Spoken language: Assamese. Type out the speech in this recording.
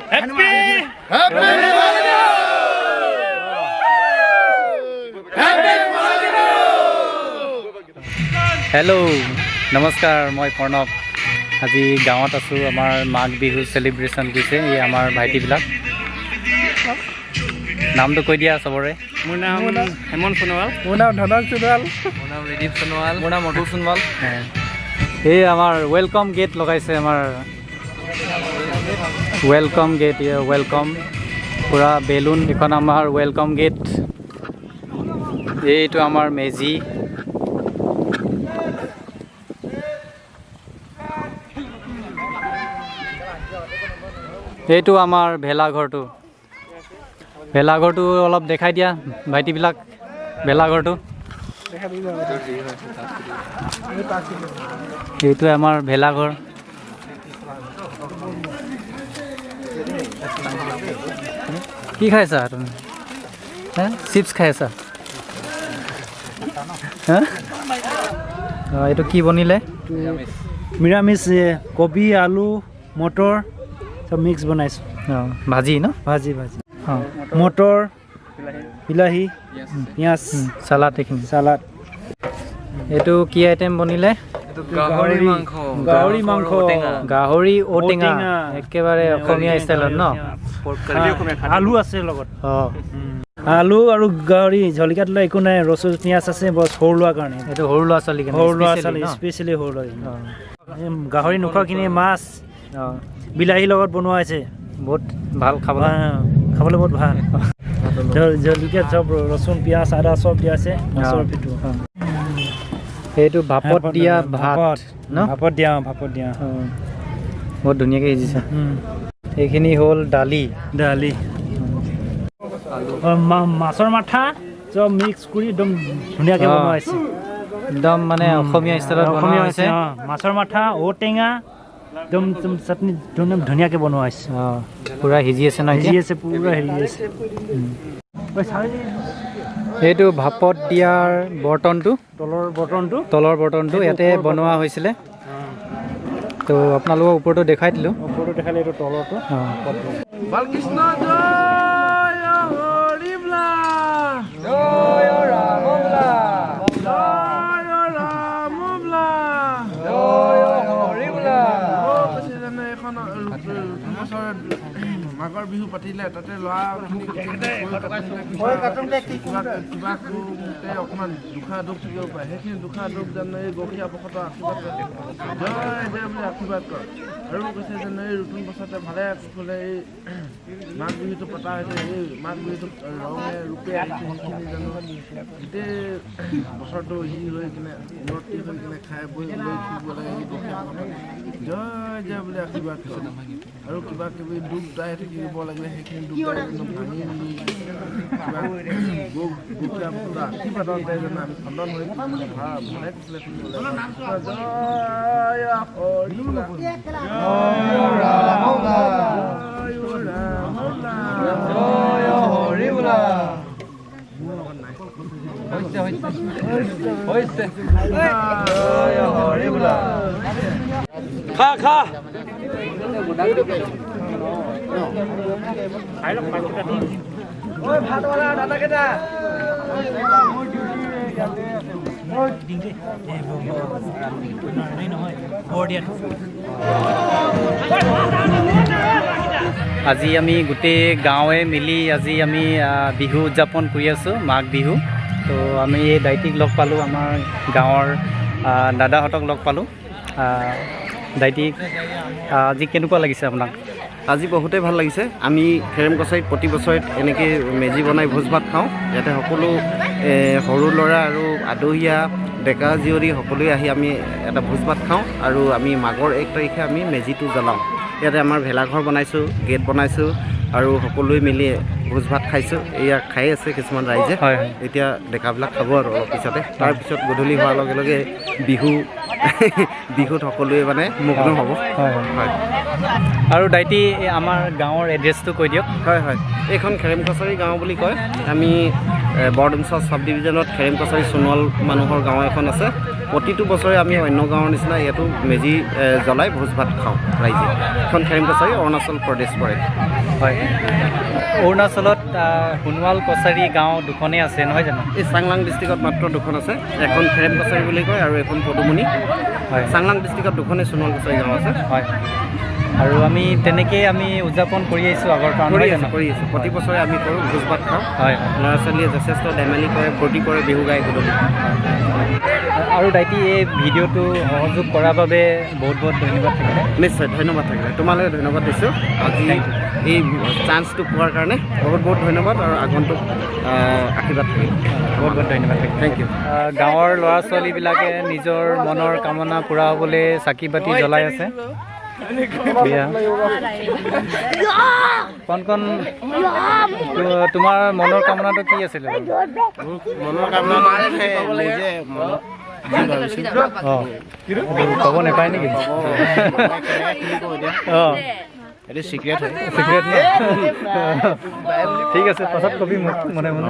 হেল্ল' নমস্কাৰ, মই প্ৰণৱ। আজি গাঁৱত আছোঁ। আমাৰ মাঘ বিহু চেলিব্ৰেশ্যন কৰিছে এই আমাৰ ভাইটিবিলাক। নামটো কৈ দিয়া চবৰে। মোৰ নাম হেমন্ত সোণোৱাল। মোৰ নাম ধনক সোণোৱাল। মোৰ নাম ৰিদীপ সোণোৱাল। মোৰ নাম মধু সোণোৱাল। এই আমাৰ ৱেলকাম গেট লগাইছে, আমাৰ ৱেলকাম গেট, ৱেলকাম পূৰা বেলুন। এইখন আমাৰ ৱেলকাম গেট। এইটো আমাৰ মেজি। এইটো আমাৰ ভেলাঘৰটো। ভেলাঘৰটো অলপ দেখাই দিয়া ভাইটিবিলাক, ভেলাঘৰটো। এইটোৱে আমাৰ ভেলাঘৰ। কি খাইছা তুমি? চিপছ খাই আছা? এইটো কি বনিলে? নিৰামিষ, কবি, আলু, মটৰ চব মিক্স বনাইছোঁ। ভাজি ন? ভাজি মটৰ, বিলাহী, পিঁয়াজ, চালাড। এইখিনি চালাড। এইটো কি আইটেম বনিলে? গাহৰি মাংস। গাহৰি ঔটেঙা, একেবাৰে অসমীয়া ষ্টাইলত ন? আলু আছে লগত। আলু আৰু গাহৰি জলকীয়াত লৈ একো নাই। ৰচুন পিঁয়াজ আছে বছ, সৰু লোৱাৰ কাৰণে। এইটো সৰু ল'ৰা ছোৱালী, সৰু ল'ৰা ছোৱালী স্পেচিয়েলি সৰু ল'ৰা। গাহৰি নোখোৱাখিনি মাছ, বিলাহীৰ লগত বনোৱা হৈছে। বহুত ভাল খাবলৈ। খাবলৈ বহুত ভাল। জলকীয়া চব, ৰচুন পিঁয়াজ আদা চব দিয়া আছে। মাছৰ পিঠু। সেইটো ভাপত দিয়া ভাত ন? ভাপত দিয়া। বহুত ধুনীয়াকৈ সিজিছে। এইখিনি হ'ল দালি। মাছৰ মাথা চব মিক্স কৰি একদম ধুনীয়াকৈ বনোৱা হৈছে। একদম মানে অসমীয়া ষ্টাইলত বনোৱা হৈছে। মাছৰ মাথা, ঔটেঙা একদম চাটনি ধুনীয়াকৈ বনোৱা হৈছে। পূৰা সিজি আছে ন? সিজি আছে, পূৰা হেৰি আছে। এইটো ভাপত দিয়াৰ বৰ্তনটো, তলৰ বৰ্তনটো ইয়াতে বনোৱা হৈছিলে। তো আপোনালোকক ওপৰতো দেখাই দিলোঁ। ওপৰতো দেখালে, এইটো তলৰটো। বালকৃষ্ণ জয় হৰি বোলা, জয় ৰাম বোলা, জয় ৰাম বোলা, জয় হৰি বোলা। জানে এখন মাঘৰ বিহু পাতিলে, তাতে ল'ৰাখিনি কিবা অকণমান দুখা দুখ থাকিব পাৰে। সেইখিনি দুখা দুখ জানে এই গৰখীয়া ভকতৰ আশীৰ্বাদ কৰে। জয় জয় বুলি আশীৰ্বাদ কৰে। আৰু কৈছে যেনে এই নতুন বছৰতে ভালে কুশলে এই মাঘ বিহুটো পতা হৈছে। এই মাঘ বিহুটো ৰঙে ৰূপে আহিছে। সেইখিনি জানো গোটেই বছৰটো ই হৈ কিনে উন্নতি হৈ কিনে খাই বৈ লৈ থাকিব লাগে। এই গৰখীয়া ভকতক জয় জয় বুলি আশীৰ্বাদ কৰে। আৰু কিবা কিবি দুখ দাই থাকিব লাগিলে সেইখিনি দুখ দাই ভাঙি নি কিবা গৰখীয়া ভকতৰ আশীৰ্বাদত দাই যেনে আমি খণ্ডন হৈ ভালে কুশলে থাকিব লাগে। জয় হৰি বোলা, জয় ৰাম বোলা, জয় হৰি বোলা। জয় হৰি বোলা। খা ভাতৱালা দাদাকেইটা আজি আমি গোটেই গাঁৱে মিলি আজি আমি বিহু উদযাপন কৰি আছোঁ, মাঘ বিহু। তো আমি এই দায়িত্বক লগ পালোঁ, আমাৰ গাঁৱৰ দাদাহঁতক লগ পালোঁ। দায়িত্বক আজি কেনেকুৱা লাগিছে আপোনাক? আজি বহুতেই ভাল লাগিছে। আমি খেৰেম কছাৰীত প্ৰতি বছৰে এনেকৈ মেজি বনাই ভোজ ভাত খাওঁ। ইয়াতে সকলো সৰু ল'ৰা আৰু আদহীয়া ডেকা জীয়ৰী সকলোৱে আহি আমি এটা ভোজ ভাত খাওঁ। আৰু আমি মাঘৰ 1 তাৰিখে আমি মেজিটো জ্বলাওঁ। ইয়াতে আমাৰ ভেলাঘৰ বনাইছোঁ, গেট বনাইছোঁ আৰু সকলোৱে মিলি ভোজ ভাত খাইছোঁ। এয়া খাই আছে কিছুমান ৰাইজে। এতিয়া ডেকাবিলাক খাব আৰু অলপ পিছতে। তাৰপিছত গধূলি হোৱাৰ লগে লগে বিহুত সকলোৱে মানে মগ্ন হ'ব। হয়। আৰু দায়িত্বী আমাৰ গাঁৱৰ এড্ৰেছটো কৈ দিয়ক। হয়, এইখন খেৰেম কছাৰী গাঁও বুলি কয়। আমি বৰডুমচা চাব ডিভিজনত খেৰেম কছাৰী সোণোৱাল মানুহৰ গাঁও এখন আছে। প্ৰতিটো বছৰে আমি অন্য গাঁৱৰ নিচিনা ইয়াতো মেজি জ্বলাই ভোজ ভাত খাওঁ ৰাইজে। এখন খেৰেম কছাৰী অৰুণাচল প্ৰদেশ পৰে। হয়, অৰুণাচলত সোণোৱাল কছাৰী গাঁও দুখনেই আছে নহয় জানো? এই চাংলাং ডিষ্ট্ৰিক্টত মাত্ৰ দুখন আছে, এখন খেৰেম কছাৰী বুলি কয় আৰু এখন পদুমণি। হয়, চাংলাং ডিষ্ট্ৰিক্টত দুখনেই সোণোৱাল কছাৰী গাঁও আছে। হয়, আৰু আমি তেনেকেই আমি উদযাপন কৰি আহিছোঁ আগৰ পৰা নহয় জানো? কৰি আছোঁ, প্ৰতি বছৰে আমি কৰোঁ, ভোজ ভাত খাওঁ। হয়, ল'ৰা ছোৱালীয়ে যথেষ্ট ধেমালি কৰে, ফূৰ্তি কৰে, বিহু গাই গধূলি। আৰু দাইটি এই ভিডিঅ'টো সহযোগ কৰাৰ বাবে বহুত বহুত ধন্যবাদ থাকিলে। নিশ্চয় ধন্যবাদ থাকিলে, তোমালৈ ধন্যবাদ দিছোঁ আজি এই চান্সটো পোৱাৰ কাৰণে। বহুত বহুত ধন্যবাদ আৰু আগন্তুক আশীৰ্বাদ থাকিল। বহুত বহুত ধন্যবাদ থাকিল। Thank you. গাঁৱৰ ল'ৰা ছোৱালীবিলাকে নিজৰ মনৰ কামনা পূৰা হ'বলৈ চাকি বাতি জ্বলাই আছে। কণ তোমাৰ মনৰ কামনাটো কি আছিলে? মনৰ কামনা অঁ, ক'ব নাপায় নেকি? অঁ, এইটো চিক্ৰেট হয়। চিক্ৰেট ন? ঠিক আছে, পাছত কবি মোক মনে মনে।